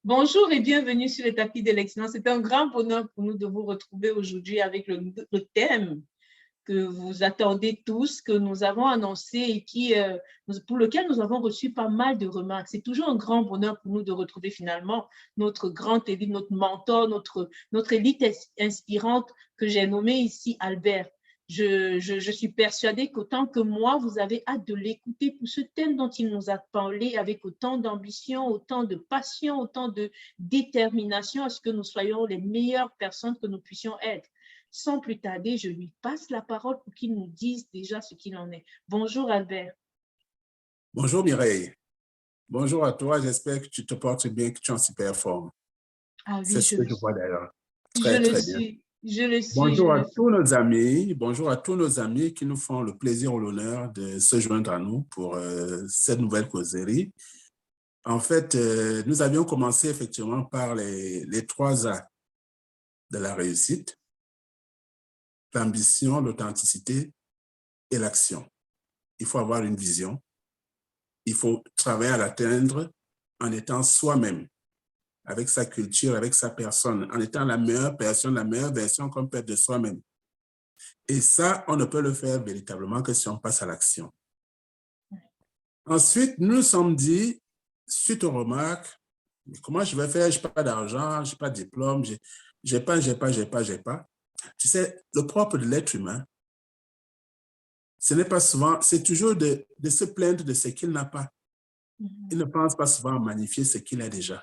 Bonjour et bienvenue sur le tapis de l'excellence. C'est un grand bonheur pour nous de vous retrouver aujourd'hui avec le thème que vous attendez tous, que nous avons annoncé et pour lequel nous avons reçu pas mal de remarques. C'est toujours un grand bonheur pour nous de retrouver finalement notre grand élite, notre mentor, notre élite inspirante que j'ai nommée ici Albert. Je suis persuadée qu'autant que moi, vous avez hâte de l'écouter pour ce thème dont il nous a parlé avec autant d'ambition, autant de passion, autant de détermination à ce que nous soyons les meilleures personnes que nous puissions être. Sans plus tarder, je lui passe la parole pour qu'il nous dise déjà ce qu'il en est. Bonjour Albert. Bonjour Mireille. Bonjour à toi. J'espère que tu te portes bien, que tu es en super forme. Ah oui, c'est ce que je vois d'ailleurs. Je le Très suis. bien. Je le suis. Bonjour à tous nos amis. Bonjour à tous nos amis qui nous font le plaisir ou l'honneur de se joindre à nous pour cette nouvelle causerie. En fait, nous avions commencé effectivement par les 3 A de la réussite: l'ambition, l'authenticité et l'action. Il faut avoir une vision. Il faut travailler à l'atteindre en étant soi-même, avec sa culture, avec sa personne, en étant la meilleure personne, la meilleure version qu'on peut être de soi-même. Et ça, on ne peut le faire véritablement que si on passe à l'action. Ensuite, nous nous sommes dit, suite aux remarques, comment je vais faire? Je n'ai pas d'argent, je n'ai pas de diplôme, j'ai pas. Tu sais, le propre de l'être humain, ce n'est pas souvent, c'est toujours de se plaindre de ce qu'il n'a pas. Il ne pense pas souvent à magnifier ce qu'il a déjà.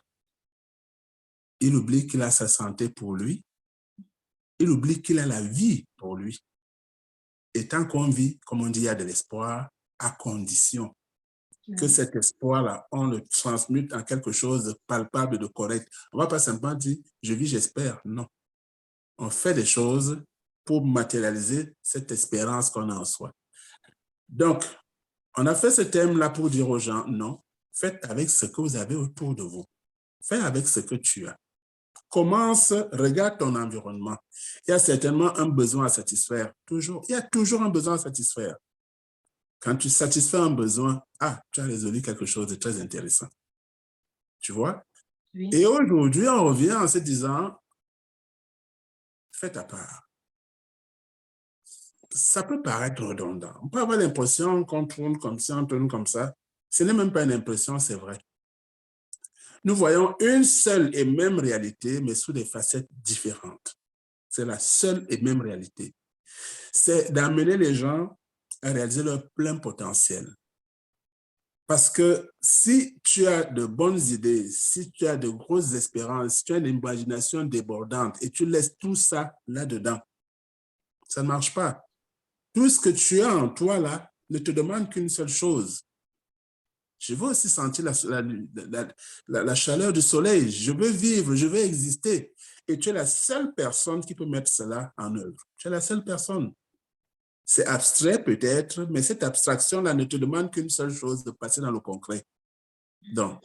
Il oublie qu'il a sa santé pour lui. Il oublie qu'il a la vie pour lui. Et tant qu'on vit, comme on dit, il y a de l'espoir, à condition que cet espoir-là, on le transmute en quelque chose de palpable, de correct. On ne va pas simplement dire, je vis, j'espère. Non. On fait des choses pour matérialiser cette espérance qu'on a en soi. Donc, on a fait ce thème-là pour dire aux gens, non, faites avec ce que vous avez autour de vous. Faites avec ce que tu as. Commence, regarde ton environnement. Il y a certainement un besoin à satisfaire. Toujours. Il y a toujours un besoin à satisfaire. Quand tu satisfais un besoin, tu as résolu quelque chose de très intéressant. Tu vois? Oui. Et aujourd'hui, on revient en se disant, fais ta part. Ça peut paraître redondant. On peut avoir l'impression qu'on tourne comme ça, on tourne comme ça. Ce n'est même pas une impression, c'est vrai. Nous voyons une seule et même réalité, mais sous des facettes différentes. C'est la seule et même réalité. C'est d'amener les gens à réaliser leur plein potentiel. Parce que si tu as de bonnes idées, si tu as de grosses espérances, si tu as une imagination débordante et tu laisses tout ça là-dedans, ça ne marche pas. Tout ce que tu as en toi là ne te demande qu'une seule chose. Je veux aussi sentir la chaleur du soleil. Je veux vivre, je veux exister. Et tu es la seule personne qui peut mettre cela en œuvre. Tu es la seule personne. C'est abstrait peut-être, mais cette abstraction-là ne te demande qu'une seule chose, de passer dans le concret. Donc,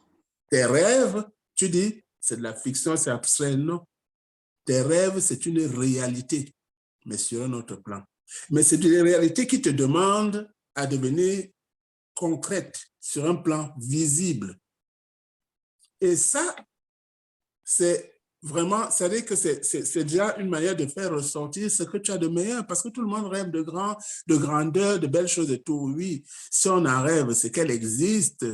tes rêves, tu dis, c'est de la fiction, c'est abstrait. Non. Tes rêves, c'est une réalité, mais sur un autre plan. Mais c'est une réalité qui te demande à devenir concrète, sur un plan visible. Et ça, c'est vraiment, ça veut dire que c'est déjà une manière de faire ressortir ce que tu as de meilleur, parce que tout le monde rêve de grandeur, de belles choses et tout. Oui, si on en rêve, c'est qu'elles existent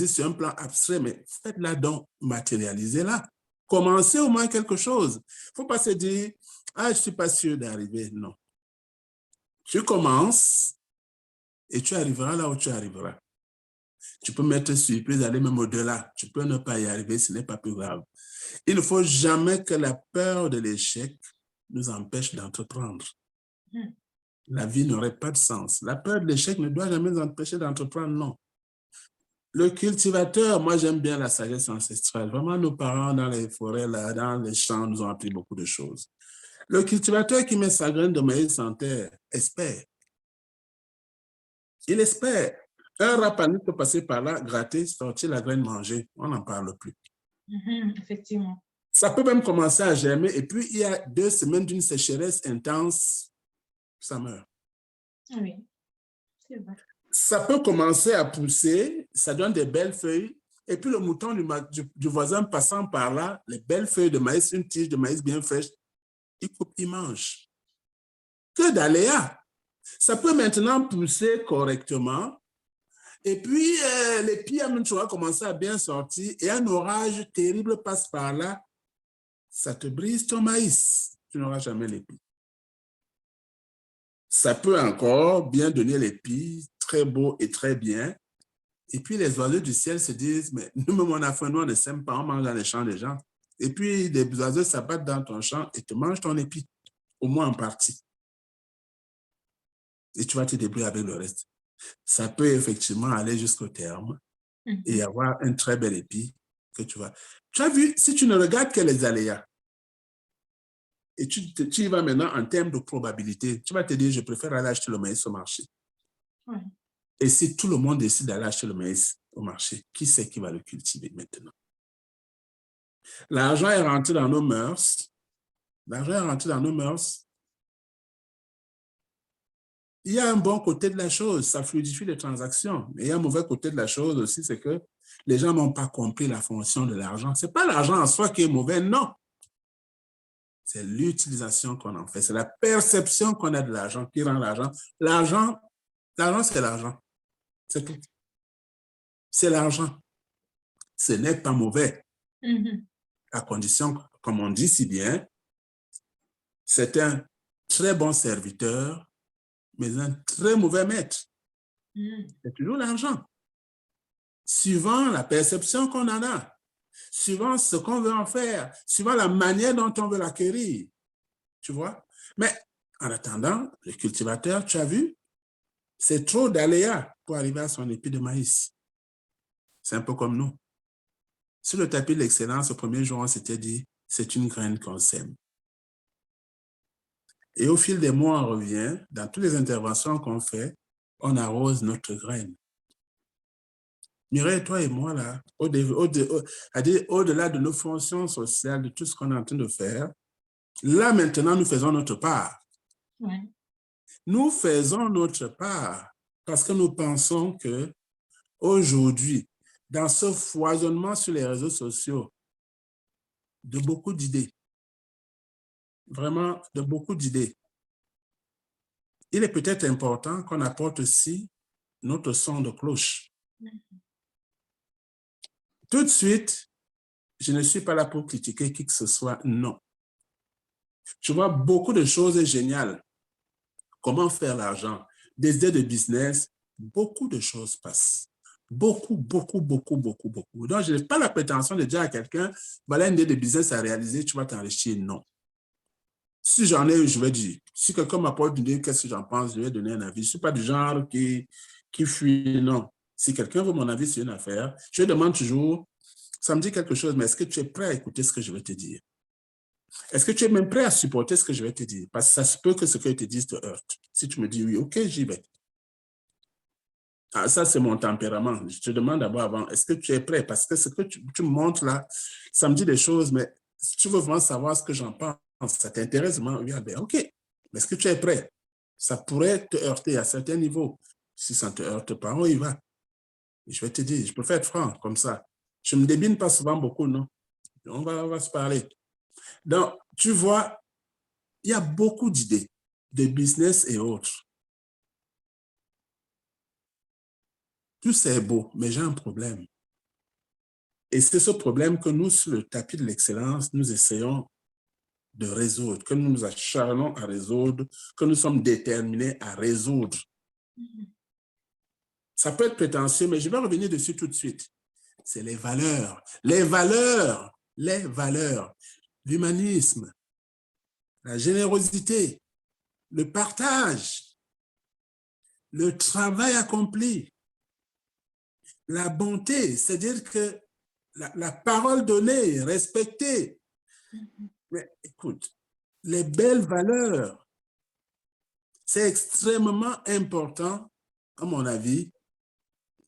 sur un plan abstrait, mais faites-la donc, matérialisez-la. Commencez au moins quelque chose. Il ne faut pas se dire, je ne suis pas sûr d'arriver. Non. Tu commences et tu arriveras là où tu arriveras. Tu peux m'être surprise, aller même au-delà. Tu peux ne pas y arriver, ce n'est pas plus grave. Il ne faut jamais que la peur de l'échec nous empêche d'entreprendre. La vie n'aurait pas de sens. La peur de l'échec ne doit jamais nous empêcher d'entreprendre, non. Le cultivateur, moi j'aime bien la sagesse ancestrale. Vraiment, nos parents dans les forêts, là, dans les champs, nous ont appris beaucoup de choses. Le cultivateur qui met sa graine de maïs en terre espère. Il espère. Un rapanui peut passer par là, gratter, sortir la graine, manger. On n'en parle plus. Effectivement. Ça peut même commencer à germer et puis il y a 2 semaines d'une sécheresse intense, ça meurt. Oui, c'est vrai. Ça peut commencer à pousser, ça donne des belles feuilles, Et puis le mouton du voisin passant par là, les belles feuilles de maïs, une tige de maïs bien fraîche, il coupe, il mange. Que d'aléas. Ça peut maintenant pousser correctement. Et puis, les pieds vont commencer à bien sortir et un orage terrible passe par là. Ça te brise ton maïs. Tu n'auras jamais les pieds. Ça peut encore bien donner les pieds, très beau et très bien. Et puis, les oiseaux du ciel se disent, mais nous, on a faim, nous, on ne sème pas, on mange dans les champs des gens. Et puis, les oiseaux s'abattent dans ton champ et te mangent ton épi, au moins en partie. Et tu vas te débrouiller avec le reste. Ça peut effectivement aller jusqu'au terme et avoir un très bel épi que tu vas. Tu as vu, si tu ne regardes que les aléas, et tu y vas maintenant en termes de probabilité, tu vas te dire, je préfère aller acheter le maïs au marché. Ouais. Et si tout le monde décide d'aller acheter le maïs au marché, qui c'est qui va le cultiver maintenant? L'argent est rentré dans nos mœurs. L'argent est rentré dans nos mœurs. Il y a un bon côté de la chose, ça fluidifie les transactions. Mais il y a un mauvais côté de la chose aussi, c'est que les gens n'ont pas compris la fonction de l'argent. Ce n'est pas l'argent en soi qui est mauvais, non. C'est l'utilisation qu'on en fait. C'est la perception qu'on a de l'argent qui rend l'argent. L'argent, c'est l'argent. C'est tout. C'est l'argent. Ce n'est pas mauvais. À condition, comme on dit si bien, c'est un très bon serviteur, mais un très mauvais maître. C'est toujours l'argent. Suivant la perception qu'on en a, suivant ce qu'on veut en faire, suivant la manière dont on veut l'acquérir. Tu vois? Mais en attendant, le cultivateur, tu as vu, c'est trop d'aléas pour arriver à son épi de maïs. C'est un peu comme nous. Sur le tapis de l'excellence, au premier jour, on s'était dit, c'est une graine qu'on sème. Et au fil des mois, on revient, dans toutes les interventions qu'on fait, on arrose notre graine. Mireille, toi et moi, là, au-delà de nos fonctions sociales, de tout ce qu'on est en train de faire, là, maintenant, nous faisons notre part. Ouais. Nous faisons notre part parce que nous pensons que aujourd'hui, dans ce foisonnement sur les réseaux sociaux, de beaucoup d'idées, vraiment de beaucoup d'idées, il est peut-être important qu'on apporte aussi notre son de cloche. Tout de suite, je ne suis pas là pour critiquer qui que ce soit, non. Je vois beaucoup de choses géniales. Comment faire l'argent, des idées de business, beaucoup de choses passent. Beaucoup. Donc, je n'ai pas la prétention de dire à quelqu'un, voilà une idée de business à réaliser, tu vas t'enrichir. Non. Si j'en ai, je vais dire. Si quelqu'un m'apporte une idée, qu'est-ce que j'en pense, je vais donner un avis. Je ne suis pas du genre qui fuit, non. Si quelqu'un veut mon avis sur une affaire, je demande toujours, ça me dit quelque chose, mais est-ce que tu es prêt à écouter ce que je vais te dire? Est-ce que tu es même prêt à supporter ce que je vais te dire? Parce que ça se peut que ce que je te dise te heurte. Si tu me dis oui, ok, j'y vais. Ah, ça, c'est mon tempérament. Je te demande d'abord avant, est-ce que tu es prêt? Parce que ce que tu me montres là, ça me dit des choses, mais si tu veux vraiment savoir ce que j'en pense, ça t'intéresse vraiment, oui, ben, ok. Mais est-ce que tu es prêt? Ça pourrait te heurter à certains niveaux. Si ça ne te heurte pas, on y va. Et je vais te dire, je préfère être franc comme ça. Je ne me débine pas souvent beaucoup, non? On va se parler. Donc, tu vois, il y a beaucoup d'idées de business et autres. Tout ça est beau, mais j'ai un problème. Et c'est ce problème que nous, sur le tapis de l'excellence, nous essayons de résoudre, que nous nous acharnons à résoudre, que nous sommes déterminés à résoudre. Ça peut être prétentieux, mais je vais revenir dessus tout de suite. C'est les valeurs. Les valeurs. L'humanisme, la générosité, le partage, le travail accompli, la bonté, c'est-à-dire que la parole donnée, respectée. Mais écoute, les belles valeurs, c'est extrêmement important, à mon avis,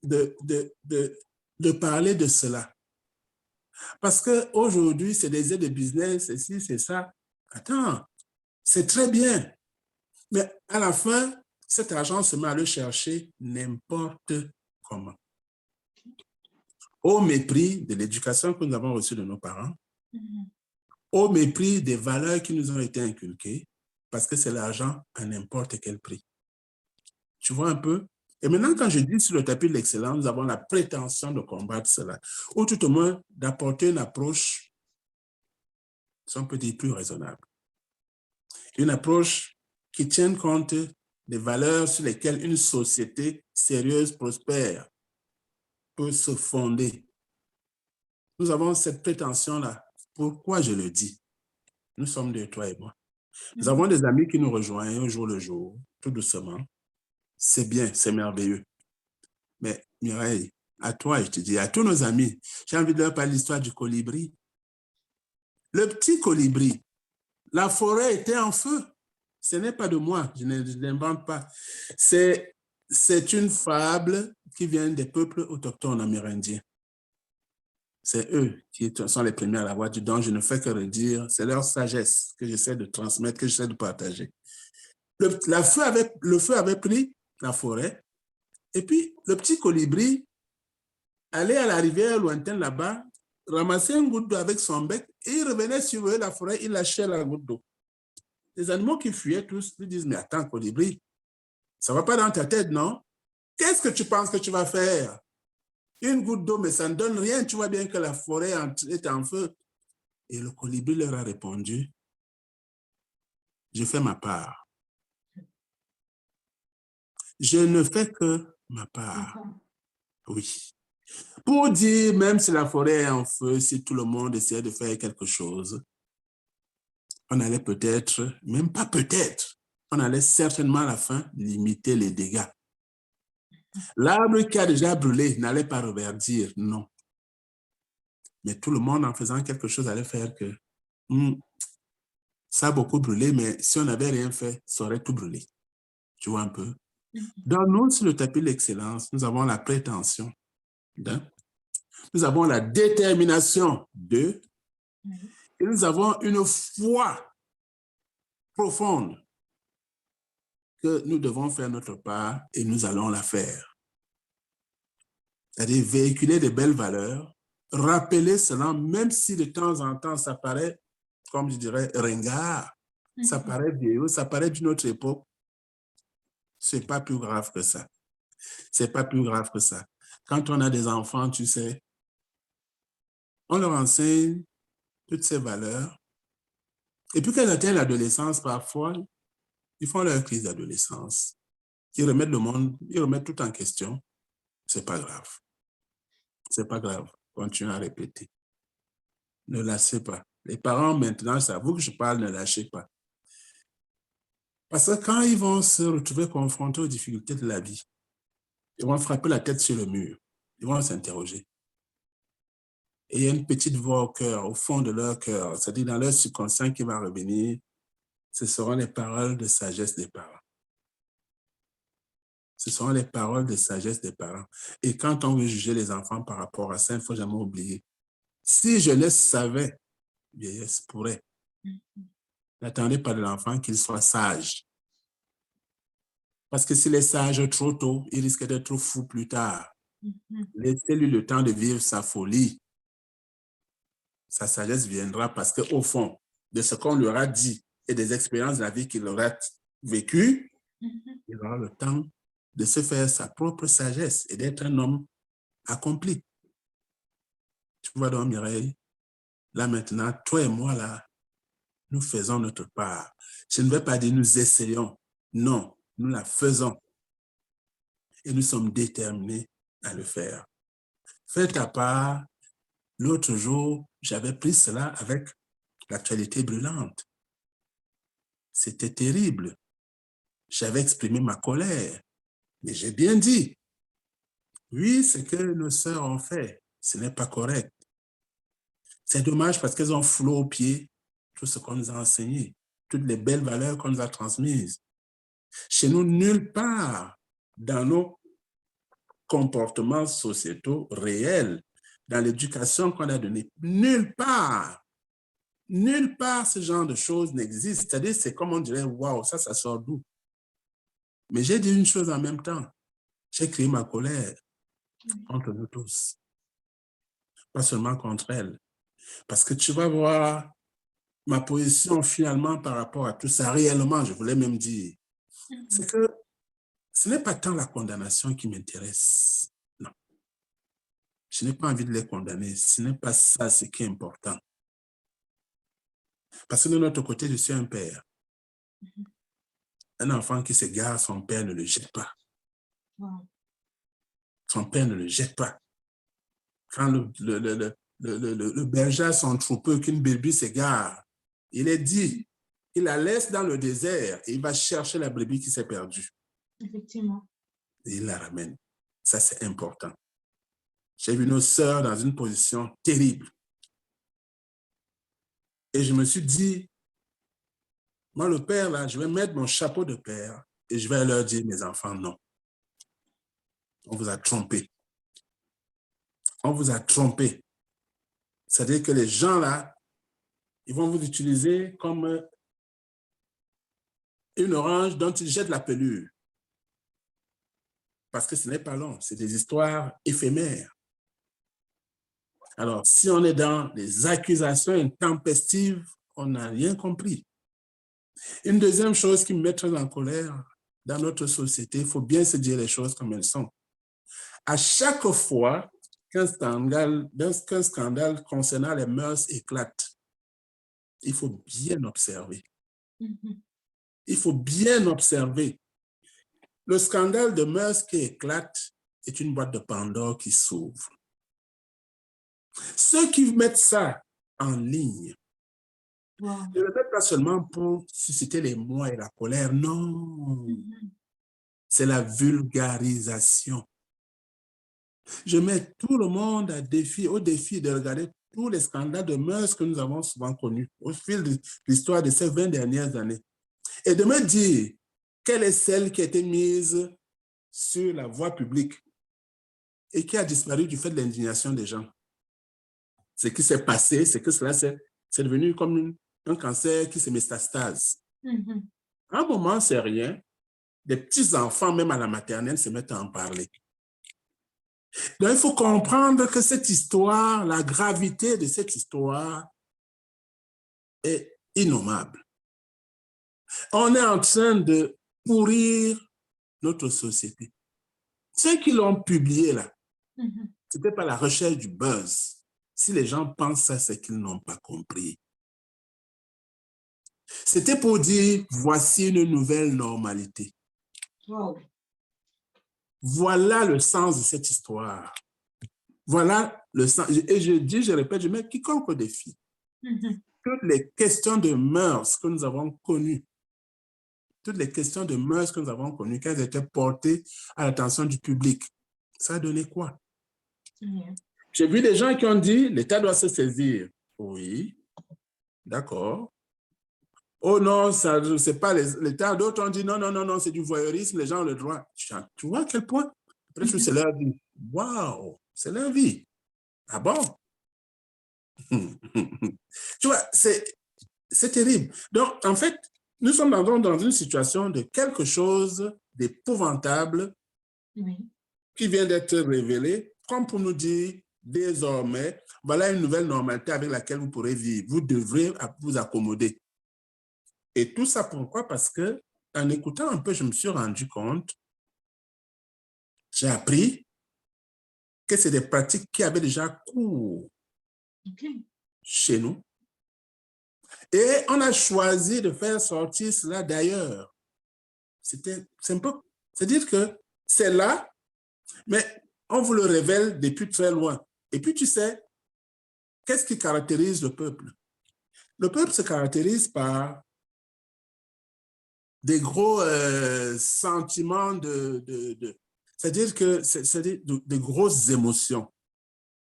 de parler de cela. Parce qu'aujourd'hui, c'est des idées de business, ceci, c'est ça. Attends, c'est très bien. Mais à la fin, cet argent se met à le chercher n'importe comment. au mépris de l'éducation que nous avons reçue de nos parents, au mépris des valeurs qui nous ont été inculquées, parce que c'est l'argent à n'importe quel prix. Tu vois un peu? Et maintenant, quand je dis sur le tapis de l'excellence, nous avons la prétention de combattre cela, ou tout au moins d'apporter une approche, si on peut dire, plus raisonnable. Une approche qui tienne compte des valeurs sur lesquelles une société sérieuse, prospère, peut se fonder. Nous avons cette prétention-là. Pourquoi je le dis? Nous sommes deux, toi et moi. Nous avons des amis qui nous rejoignent au jour le jour, tout doucement. C'est bien, c'est merveilleux. Mais Mireille, à toi, je te dis, à tous nos amis, j'ai envie de leur parler de l'histoire du colibri. Le petit colibri, la forêt était en feu. Ce n'est pas de moi, je ne l'invente pas. C'est une fable qui vient des peuples autochtones amérindiens. C'est eux qui sont les premiers à l'avoir dit, donc je ne fais que redire. C'est leur sagesse que j'essaie de transmettre, que j'essaie de partager. Le feu avait pris la forêt, et puis le petit colibri allait à la rivière lointaine là-bas, ramasser une goutte d'eau avec son bec, et il revenait surveiller la forêt, il lâchait la goutte d'eau. Les animaux qui fuyaient tous lui disent, mais attends, colibri, ça ne va pas dans ta tête, non? Qu'est-ce que tu penses que tu vas faire? Une goutte d'eau, mais ça ne donne rien. Tu vois bien que la forêt est en feu. Et le colibri leur a répondu, je fais ma part. Je ne fais que ma part. Oui. Pour dire, même si la forêt est en feu, si tout le monde essayait de faire quelque chose, on allait peut-être, même pas peut-être, on allait certainement à la fin limiter les dégâts. L'arbre qui a déjà brûlé n'allait pas reverdir, non. Mais tout le monde, en faisant quelque chose, allait faire que ça a beaucoup brûlé, mais si on n'avait rien fait, ça aurait tout brûlé. Tu vois un peu? Dans nous, sur le tapis de l'excellence, nous avons la prétention d'un, nous avons la détermination de, et nous avons une foi profonde que nous devons faire notre part et nous allons la faire. C'est-à-dire véhiculer de belles valeurs, rappeler cela, même si de temps en temps ça paraît, comme je dirais, ringard, ça paraît vieillot, ça paraît d'une autre époque. C'est pas plus grave que ça. C'est pas plus grave que ça. Quand on a des enfants, tu sais, on leur enseigne toutes ces valeurs. Et puis quand ils atteignent l'adolescence, parfois, ils font leur crise d'adolescence. Ils remettent le monde, ils remettent tout en question. C'est pas grave. C'est pas grave. Continuez à répéter. Ne lâchez pas. Les parents, maintenant, c'est à vous que je parle, ne lâchez pas. Parce que quand ils vont se retrouver confrontés aux difficultés de la vie, ils vont frapper la tête sur le mur. Ils vont s'interroger. Et il y a une petite voix au cœur, au fond de leur cœur, c'est-à-dire dans leur subconscient qui va revenir. Ce seront les paroles de sagesse des parents. Ce seront les paroles de sagesse des parents. Et quand on veut juger les enfants par rapport à ça, il ne faut jamais oublier. Si jeunesse savait, vieillesse pourrait. N'attendez pas de l'enfant qu'il soit sage. Parce que s'il est sage trop tôt, il risque d'être trop fou plus tard. Laissez-lui le temps de vivre sa folie. Sa sagesse viendra parce qu'au fond, de ce qu'on lui aura dit et des expériences de la vie qu'il aura vécues, il aura le temps de se faire sa propre sagesse et d'être un homme accompli. Tu vois donc, Mireille, là maintenant, toi et moi, là, nous faisons notre part. Je ne vais pas dire nous essayons. Non, nous la faisons. Et nous sommes déterminés à le faire. Fais ta part. L'autre jour, j'avais pris cela avec l'actualité brûlante. C'était terrible. J'avais exprimé ma colère. Mais j'ai bien dit, oui, ce que nos sœurs ont fait, ce n'est pas correct. C'est dommage parce qu'elles ont foulé aux pieds tout ce qu'on nous a enseigné, toutes les belles valeurs qu'on nous a transmises. Chez nous, nulle part dans nos comportements sociétaux réels, dans l'éducation qu'on a donnée, nulle part ce genre de choses n'existe. C'est-à-dire, c'est comme on dirait, waouh, ça sort d'où? Mais j'ai dit une chose en même temps. J'ai crié ma colère contre nous tous. pas seulement contre elle. Parce que tu vas voir ma position finalement par rapport à tout ça, réellement, je voulais même dire, c'est que ce n'est pas tant la condamnation qui m'intéresse. Non. Je n'ai pas envie de les condamner. Ce n'est pas ça ce qui est important. Parce que de notre côté, je suis un père. Un enfant qui s'égare, son père ne le jette pas. Wow. Son père ne le jette pas. Quand le berger a son troupeau, qu'une brebis s'égare, il est dit, il la laisse dans le désert et il va chercher la brebis qui s'est perdue. Effectivement. Et il la ramène. Ça, c'est important. J'ai vu nos sœurs dans une position terrible. Et je me suis dit, moi, le père, là, je vais mettre mon chapeau de père et je vais leur dire, mes enfants, non. On vous a trompé. On vous a trompé. C'est-à-dire que les gens, là, ils vont vous utiliser comme une orange dont ils jettent la pelure. Parce que ce n'est pas long, c'est des histoires éphémères. Alors, si on est dans les accusations intempestives, on n'a rien compris. Une deuxième chose qui me met très en colère dans notre société, il faut bien se dire les choses comme elles sont. À chaque fois qu'un scandale concernant les mœurs éclate, il faut bien observer. Il faut bien observer. Le scandale de mœurs qui éclate est une boîte de Pandore qui s'ouvre. Ceux qui mettent ça en ligne, Wow. ne le mettent pas seulement pour susciter l'émoi et la colère, non. C'est la vulgarisation. Je mets tout le monde au défi de regarder tous les scandales de mœurs que nous avons souvent connus au fil de l'histoire de ces 20 dernières années. Et de me dire quelle est celle qui a été mise sur la voie publique et qui a disparu du fait de l'indignation des gens. Ce qui s'est passé, c'est que cela c'est devenu comme un cancer qui se métastase. À un moment, c'est rien. Des petits-enfants, même à la maternelle, se mettent à en parler. Donc, il faut comprendre que cette histoire, la gravité de cette histoire est innommable. On est en train de pourrir notre société. Ceux qui l'ont publié là, ce n'était pas la recherche du buzz. Si les gens pensent ça, c'est qu'ils n'ont pas compris. C'était pour dire, voici une nouvelle normalité. Wow. Voilà le sens de cette histoire. Voilà le sens. Et je répète, je mets quiconque au défi. Toutes les questions de mœurs que nous avons connues, toutes les questions de mœurs que nous avons connues, qu'elles étaient portées à l'attention du public, ça a donné quoi? J'ai vu des gens qui ont dit, l'État doit se saisir. Oui, d'accord. Oh non, c'est pas l'État. D'autres ont dit, non, non, non, non, c'est du voyeurisme, les gens ont le droit. Tu vois à quel point? Après, c'est leur vie. Waouh, c'est leur vie. Ah bon? Tu vois, c'est terrible. Donc, en fait, nous sommes dans une situation de quelque chose d'épouvantable qui vient d'être révélé, comme pour nous dire, désormais, voilà une nouvelle normalité avec laquelle vous pourrez vivre. Vous devrez vous accommoder. Et tout ça pourquoi? Parce que, en écoutant un peu, je me suis rendu compte, j'ai appris que c'est des pratiques qui avaient déjà cours chez nous. Et on a choisi de faire sortir cela d'ailleurs. C'est-à-dire que c'est là, mais on vous le révèle depuis très loin. Et puis tu sais, qu'est-ce qui caractérise le peuple? Le peuple se caractérise par des gros sentiments c'est-à-dire que c'est de grosses émotions.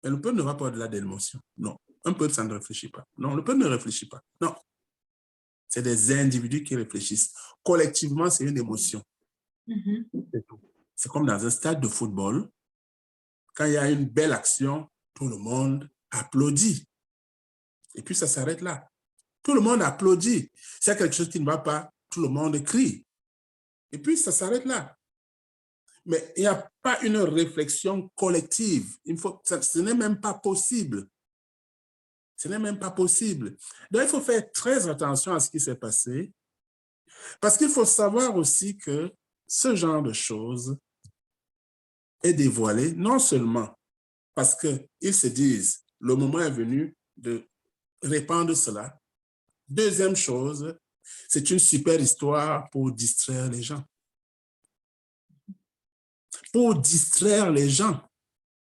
Mais le peuple ne va pas au-delà des émotions. Non. Un peuple, ça ne réfléchit pas. Non, le peuple ne réfléchit pas. Non. C'est des individus qui réfléchissent. Collectivement, c'est une émotion. C'est tout. C'est comme dans un stade de football. Quand il y a une belle action, tout le monde applaudit. Et puis, ça s'arrête là. Tout le monde applaudit. S'il y a quelque chose qui ne va pas, tout le monde crie. Et puis, ça s'arrête là. Mais il n'y a pas une réflexion collective. Ce n'est même pas possible. Ce n'est même pas possible. Donc, il faut faire très attention à ce qui s'est passé, parce qu'il faut savoir aussi que ce genre de choses est dévoilé non seulement parce qu'ils se disent le moment est venu de répandre cela. Deuxième chose, c'est une super histoire pour distraire les gens. Pour distraire les gens.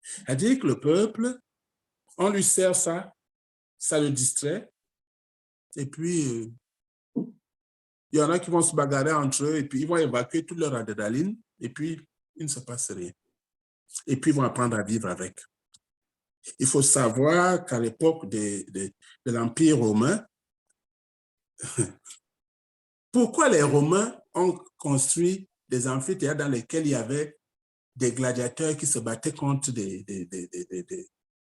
C'est-à-dire que le peuple, on lui sert ça, ça le distrait, et puis il y en a qui vont se bagarrer entre eux, et puis ils vont évacuer toute leur adrénaline, et puis il ne se passe rien. Et puis ils vont apprendre à vivre avec. Il faut savoir qu'à l'époque de l'Empire romain, pourquoi les Romains ont construit des amphithéâtres dans lesquels il y avait des gladiateurs qui se battaient contre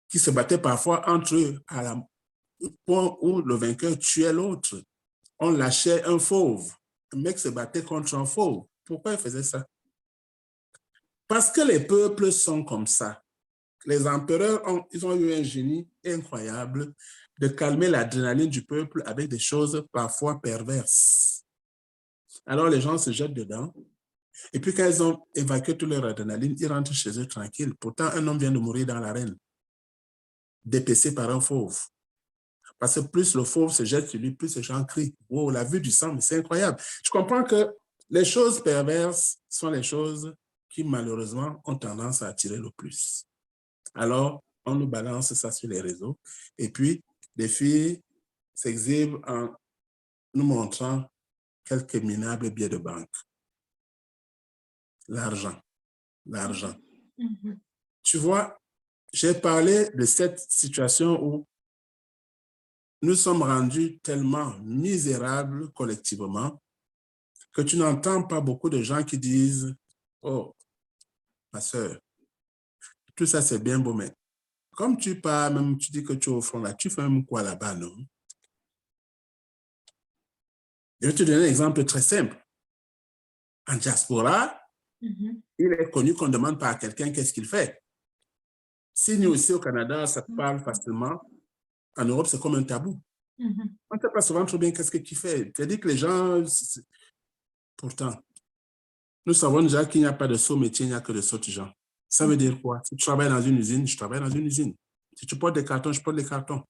qui se battaient parfois entre eux à point où le vainqueur tuait l'autre. On lâchait un fauve. Un mec se battait contre un fauve. Pourquoi il faisait ça? Parce que les peuples sont comme ça. Les empereurs, ils ont eu un génie incroyable de calmer l'adrénaline du peuple avec des choses parfois perverses. Alors les gens se jettent dedans. Et puis quand ils ont évacué toute leur adrénaline, ils rentrent chez eux tranquilles. Pourtant, un homme vient de mourir dans l'arène, dépecé par un fauve. Parce que plus le fauve se jette sur lui, plus les gens crient. Wow, la vue du sang, c'est incroyable. Je comprends que les choses perverses sont les choses qui, malheureusement, ont tendance à attirer le plus. Alors, on nous balance ça sur les réseaux. Et puis, les filles s'exhibent en nous montrant quelques minables billets de banque. L'argent, l'argent. Mhm. Tu vois, j'ai parlé de cette situation où nous sommes rendus tellement misérables collectivement que tu n'entends pas beaucoup de gens qui disent « Oh, ma soeur, tout ça c'est bien beau, mais comme tu pars, même tu dis que tu es au fond là, tu fais même quoi là-bas, non? » Je vais te donner un exemple très simple. En diaspora, il est connu qu'on demande pas à quelqu'un qu'est-ce qu'il fait. Si nous aussi au Canada, ça te parle facilement, en Europe, c'est comme un tabou. On ne sait pas souvent trop bien qu'est-ce que tu fais. C'est-à-dire que les gens, pourtant, nous savons déjà qu'il n'y a pas de saut métier, il n'y a que de sauts gens. Ça veut dire quoi? Si tu travailles dans une usine, je travaille dans une usine. Si tu portes des cartons, je porte des cartons.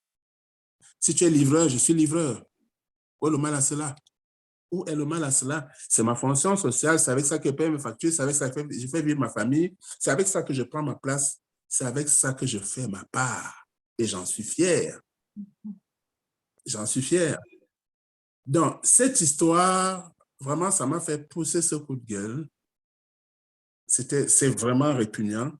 Si tu es livreur, je suis livreur. Où est le mal à cela? Où est le mal à cela? C'est ma fonction sociale, c'est avec ça que je paye mes factures, c'est avec ça que je fais vivre ma famille, c'est avec ça que je prends ma place, c'est avec ça que je fais ma part. Et j'en suis fier. J'en suis fier. Donc, cette histoire, vraiment, ça m'a fait pousser ce coup de gueule. C'est vraiment répugnant.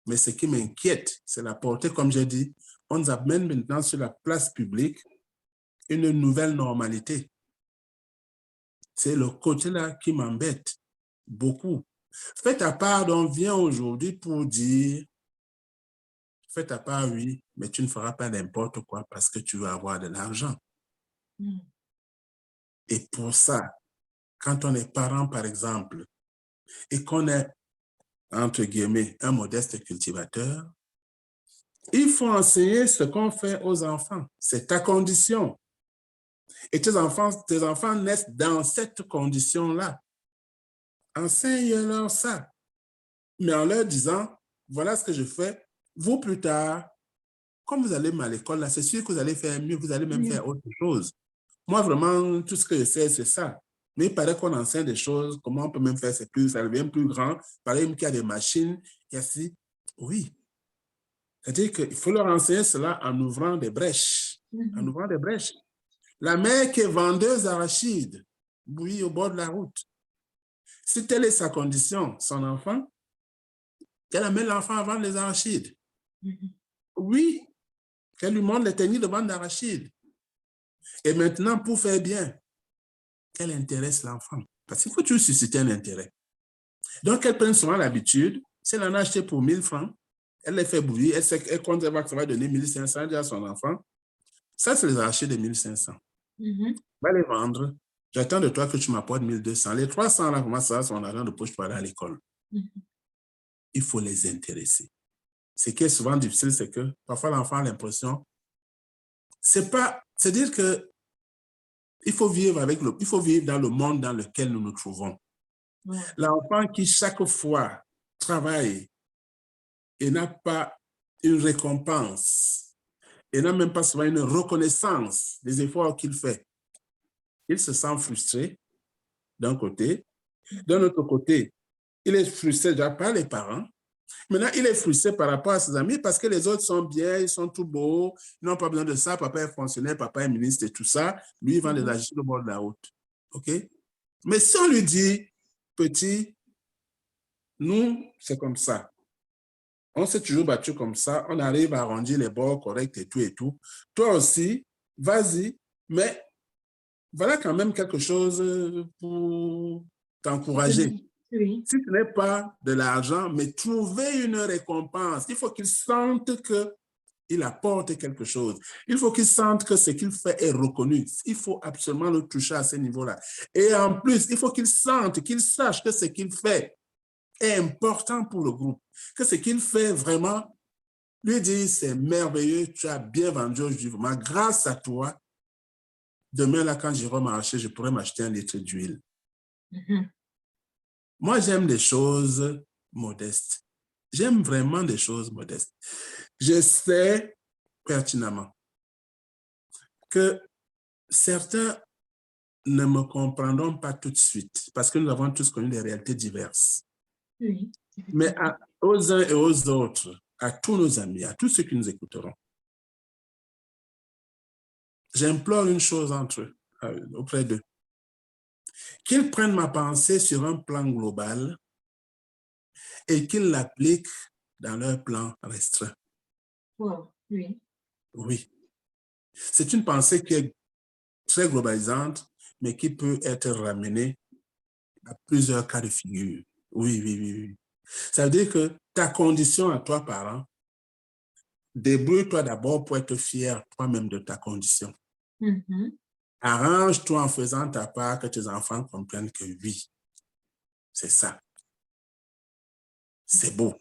Mais ce qui m'inquiète, c'est la portée, comme j'ai dit, on nous amène maintenant sur la place publique une nouvelle normalité. C'est le côté-là qui m'embête beaucoup. Fais ta part, on vient aujourd'hui pour dire, fais ta part, oui, mais tu ne feras pas n'importe quoi parce que tu veux avoir de l'argent. Et pour ça, quand on est parent, par exemple, et qu'on est, entre guillemets, un modeste cultivateur, il faut enseigner ce qu'on fait aux enfants. C'est ta condition. Et tes enfants naissent dans cette condition-là. Enseigne-leur ça. Mais en leur disant, voilà ce que je fais, vous plus tard, comme vous allez à l'école, là, c'est sûr que vous allez faire mieux, vous allez même faire autre chose. Moi, vraiment, tout ce que je sais, c'est ça. Mais il paraît qu'on enseigne des choses, comment on peut même faire, ça devient plus grand. Pareil, qu'il y a des machines, il y a si. Oui. C'est-à-dire qu'il faut leur enseigner cela en ouvrant des brèches. En ouvrant des brèches. La mère qui est vendeuse d'arachides, oui, au bord de la route. Si telle est sa condition, son enfant, qu'elle amène l'enfant à vendre les arachides. Oui, qu'elle lui montre les techniques de vente d'arachides. Et maintenant, pour faire bien, qu'elle intéresse l'enfant. Parce qu'il faut toujours susciter un intérêt. Donc, elle prend souvent l'habitude, si elle en a acheté pour 1000 francs, elle les fait bouillir, elle sait qu'elle compte, elle va donner 1500 à son enfant. Ça, c'est les arachides de 1500. Va les vendre. J'attends de toi que tu m'apportes 1200. Les 300 là, comment ça, son argent de poche pour aller à l'école. il faut les intéresser. Ce qui est souvent difficile, c'est que parfois l'enfant a l'impression, c'est dire que il faut vivre dans le monde dans lequel nous nous trouvons. L'enfant qui chaque fois travaille et n'a pas une récompense, et n'a même pas souvent une reconnaissance des efforts qu'il fait, il se sent frustré d'un côté. D'un autre côté, il est frustré déjà par les parents. Maintenant, il est frustré par rapport à ses amis parce que les autres sont bien, ils sont tout beaux, ils n'ont pas besoin de ça. Papa est fonctionnaire, papa est ministre et tout ça. Lui, il vend des agis au bord de la route. OK? Mais si on lui dit, petit, nous, c'est comme ça. On s'est toujours battu comme ça. On arrive à arrondir les bords corrects et tout et tout. Toi aussi, vas-y, mais voilà quand même quelque chose pour t'encourager. Oui. Si ce n'est pas de l'argent, mais trouver une récompense. Il faut qu'il sente qu'il apporte quelque chose. Il faut qu'il sente que ce qu'il fait est reconnu. Il faut absolument le toucher à ce niveau-là. Et en plus, il faut qu'il sente, qu'il sache que ce qu'il fait est important pour le groupe. Que ce qu'il fait vraiment, lui dit, c'est merveilleux, tu as bien vendu aujourd'hui. Vraiment, grâce à toi, demain, là, quand j'irai marcher, je pourrai m'acheter 1 litre d'huile. Moi, j'aime des choses modestes. J'aime vraiment des choses modestes. Je sais pertinemment que certains ne me comprendront pas tout de suite parce que nous avons tous connu des réalités diverses. Oui. Mais aux uns et aux autres, à tous nos amis, à tous ceux qui nous écouteront, j'implore une chose auprès d'eux. Qu'ils prennent ma pensée sur un plan global et qu'ils l'appliquent dans leur plan restreint. Wow. Oui. Oui. C'est une pensée qui est très globalisante, mais qui peut être ramenée à plusieurs cas de figure. Oui. Ça veut dire que ta condition à toi, parent, débrouille-toi d'abord pour être fier toi-même de ta condition. Arrange-toi en faisant ta part que tes enfants comprennent que oui, c'est ça. C'est beau.